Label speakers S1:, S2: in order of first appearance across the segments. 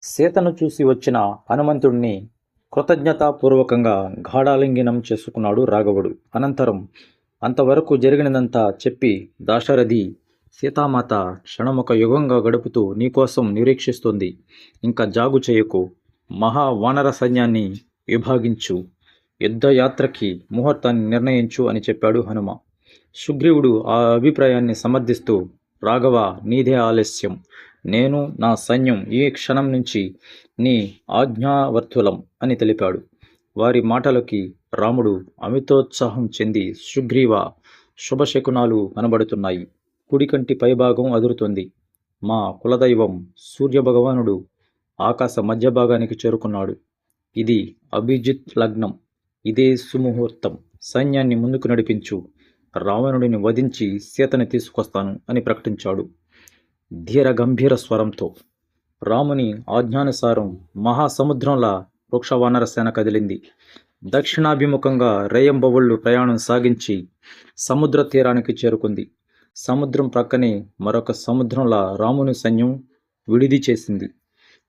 S1: సీతను చూసి వచ్చిన హనుమంతుణ్ణి కృతజ్ఞతాపూర్వకంగా గాఢాలింగనం చేసుకున్నాడు రాఘవుడు. అనంతరం అంతవరకు జరిగినదంతా చెప్పి, దాశరథి, సీతామాత క్షణమొక యుగంగా గడుపుతూ నీకోసం నిరీక్షిస్తుంది. ఇంకా జాగు చేయకు. మహా వానర సైన్యాన్ని విభాగించు. యుద్ధయాత్రకి ముహూర్తాన్ని నిర్ణయించు అని చెప్పాడు హనుమ. సుగ్రీవుడు ఆ అభిప్రాయాన్ని సమర్థిస్తూ, రాఘవ, నీదే ఆలస్యం. నేను, నా సైన్యం ఈ క్షణం నుంచి నీ ఆజ్ఞావర్తులం అని తెలిపాడు. వారి మాటలకి రాముడు అమితోత్సాహం చెంది, సుగ్రీవ, శుభశకునాలు కనబడుతున్నాయి. కుడికంటి పైభాగం అదురుతుంది. మా కులదైవం సూర్యభగవానుడు ఆకాశ మధ్య భాగానికి చేరుకున్నాడు. ఇది అభిజిత్ లగ్నం. ఇదే సుముహూర్తం. సైన్యాన్ని ముందుకు నడిపించు. రావణుడిని వధించి సీతని తీసుకొస్తాను అని ప్రకటించాడు ధీర గంభీర స్వరంతో. రాముని ఆజ్ఞానుసారం మహాసముద్రంలా వృక్షవానర సేన కదిలింది. దక్షిణాభిముఖంగా రేయంబవళ్ళు ప్రయాణం సాగించి సముద్ర తీరానికి చేరుకుంది. సముద్రం ప్రక్కనే మరొక సముద్రంలా రాముని సైన్యం విడిది చేసింది.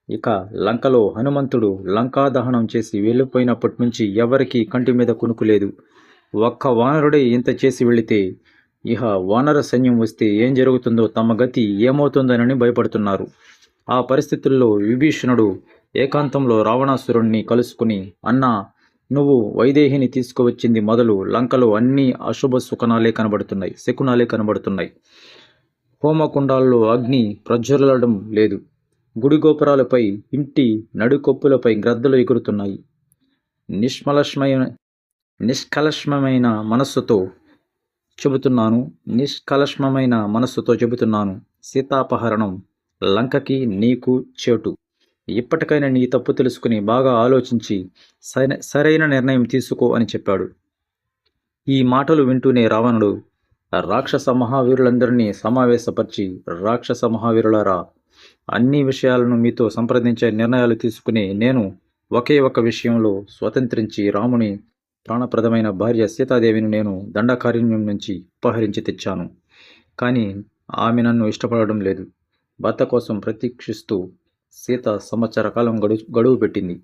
S1: ఇక లంకలో హనుమంతుడు లంకా దహనం చేసి వెళ్ళిపోయినప్పటి నుంచి ఎవరికీ కంటి మీద కునుకులేదు. ఒక్క వానరుడే ఇంత చేసి వెళితే ఇహ వానర సైన్యం వస్తే ఏం జరుగుతుందో, తమ గతి ఏమవుతుందోనని భయపడుతున్నారు. ఆ పరిస్థితుల్లో విభీషణుడు ఏకాంతంలో రావణాసురుణ్ణి కలుసుకుని, అన్నా, నువ్వు వైదేహిని తీసుకువచ్చింది మొదలు లంకలో అన్ని అశుభ శకునాలే కనబడుతున్నాయి. హోమకుండాల్లో అగ్ని ప్రజ్వలడం లేదు. గుడి గోపురాలపై, ఇంటి నడుకొప్పులపై గ్రద్దలు ఎగురుతున్నాయి. నిష్కలష్మమైన మనస్సుతో చెబుతున్నాను, సీతాపహరణం లంకకి నీకు చేటు. ఇప్పటికైనా నీ తప్పు తెలుసుకుని బాగా ఆలోచించి సరైన నిర్ణయం తీసుకో అని చెప్పాడు. ఈ మాటలు వింటూనే రావణుడు రాక్షస మహావీరులందరినీ సమావేశపరిచి, రాక్షస మహావీరులారా, అన్ని విషయాలను మీతో సంప్రదించే నిర్ణయాలు తీసుకుని నేను ఒకే ఒక విషయంలో స్వతంత్రించి రాముని ప్రాణప్రదమైన భార్య సీతాదేవిని నేను దండకారణ్యం నుంచి అపహరించి తెచ్చాను. కానీ ఆమె నన్ను ఇష్టపడడం లేదు. భర్త కోసం ప్రతీక్షిస్తూ సీత సంవత్సర కాలం గడువు పెట్టింది.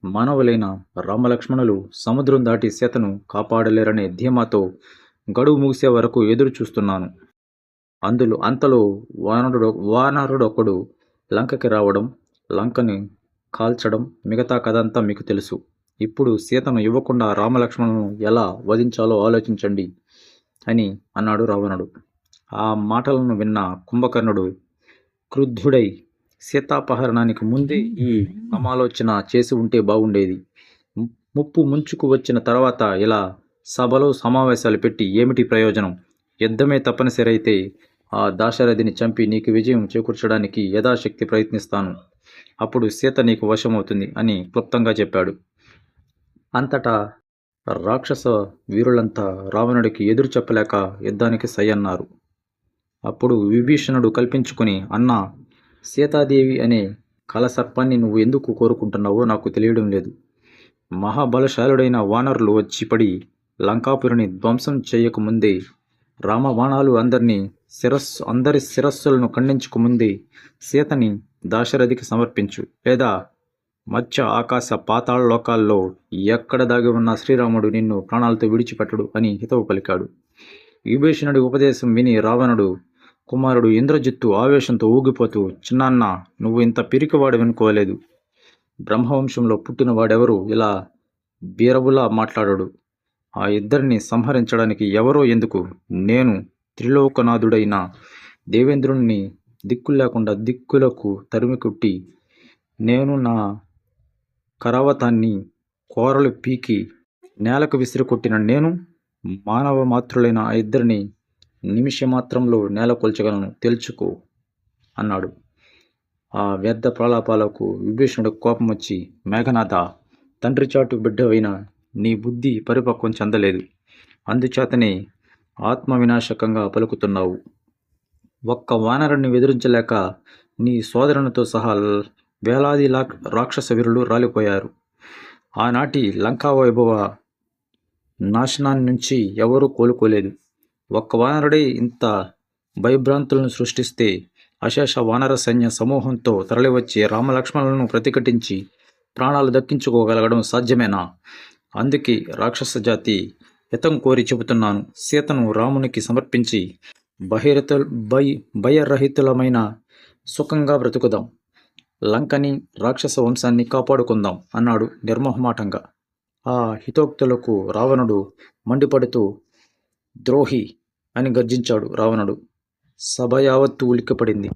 S1: మానవులైన రామలక్ష్మణులు సముద్రం దాటి సీతను కాపాడలేరనే ధీమాతో గడువు ముగిసే వరకు ఎదురు చూస్తున్నాను. అంతలో వానరుడొకడు లంకకి రావడం, లంకని కాల్చడం, మిగతా కథంతా మీకు తెలుసు. ఇప్పుడు సీతను ఇవ్వకుండా రామలక్ష్మణులను ఎలా వధించాలో ఆలోచించండి అని అన్నాడు రావణుడు. ఆ మాటలను విన్న కుంభకర్ణుడు క్రుద్ధుడై, సీతాపహరణానికి ముందే ఈ సమాలోచన చేసి ఉంటే బాగుండేది. ముప్పు ముంచుకు వచ్చిన తర్వాత ఇలా సభలో సమావేశాలు పెట్టి ఏమిటి ప్రయోజనం? యుద్ధమే తప్పనిసరి అయితే ఆ దాశరథిని చంపి నీకు విజయం చేకూర్చడానికి యథాశక్తి ప్రయత్నిస్తాను. అప్పుడు సీత నీకు వశమవుతుంది అని క్లుప్తంగా చెప్పాడు. అంతటా రాక్షస వీరులంతా రావణుడికి ఎదురు చెప్పలేక యుద్ధానికి సై అన్నారు. అప్పుడు విభీషణుడు కల్పించుకుని, అన్నా, సీతాదేవి అనే కలసర్పాన్ని నువ్వు ఎందుకు కోరుకుంటున్నావో నాకు తెలియడం లేదు. మహాబలశాలుడైన వానరులు వచ్చి పడి లంకాపురిని ధ్వంసం చేయకముందే, రామబాణాలు అందరి శిరస్సులను ఖండించకముందే సీతని దాశరథికి సమర్పించు, లేదా మధ్య ఆకాశ పాతాళ లోకాల్లో ఎక్కడ దాగి ఉన్న శ్రీరాముడు నిన్ను ప్రాణాలతో విడిచిపెట్టడు అని హితవు పలికాడు. విభీషణుడి ఉపదేశం విని రావణుడు కుమారుడు ఇంద్రజిత్తు ఆవేశంతో ఊగిపోతూ, చిన్నాన్న, నువ్వు ఇంత పిరికివాడు వినుకోలేదు. బ్రహ్మవంశంలో పుట్టిన వాడెవరు ఇలా బీరబులా మాట్లాడాడు? ఆ ఇద్దరిని సంహరించడానికి ఎవరో ఎందుకు? నేను త్రిలోకనాథుడైన దేవేంద్రుణ్ణి దిక్కులేకుండా దిక్కులకు తరిమికొట్టి, నేను నా కరావతాన్ని కోరలు పీకి నేలకు విసిరికొట్టిన నేను మానవ మాతృలైన ఆ ఇద్దరిని నిమిషమాత్రంలో నేల కొల్చగలను, తెలుసుకో అన్నాడు. ఆ వ్యర్థ ప్రలాపాలకు విభీషణుడు కోపం వచ్చి, మేఘనాథ, తండ్రి చాటు బిడ్డవైన నీ బుద్ధి పరిపక్వం చెందలేదు. అందుచేతనే ఆత్మ వినాశకంగా పలుకుతున్నావు. ఒక్క వానరుణ్ణి ఎదిరించలేక నీ సోదరునితో సహా వేలాది రాక్షస వీరులు రాలిపోయారు. ఆనాటి లంకా వైభవ నాశనాన్ని నుంచి ఎవరూ కోలుకోలేదు. ఒక్క వానరుడే ఇంత భయభ్రాంతులను సృష్టిస్తే అశేష వానర సైన్య సమూహంతో తరలివచ్చి రామలక్ష్మణులను ప్రతిఘటించి ప్రాణాలు దక్కించుకోగలగడం సాధ్యమేనా? అందుకే రాక్షస జాతి హితం కోరి చెబుతున్నాను. సీతను రామునికి సమర్పించి బహిరత భయరహితులమైన సుఖంగా బ్రతుకుదాం. లంకని రాక్షస వంశాన్ని కాపాడుకుందాం అన్నాడు నిర్మోహమాటంగా. ఆ హితోక్తులకు రావణుడు మండిపడుతూ ద్రోహి అని గర్జించాడు. రావణుడు సభ యావత్తు ఉలిక్కిపడింది.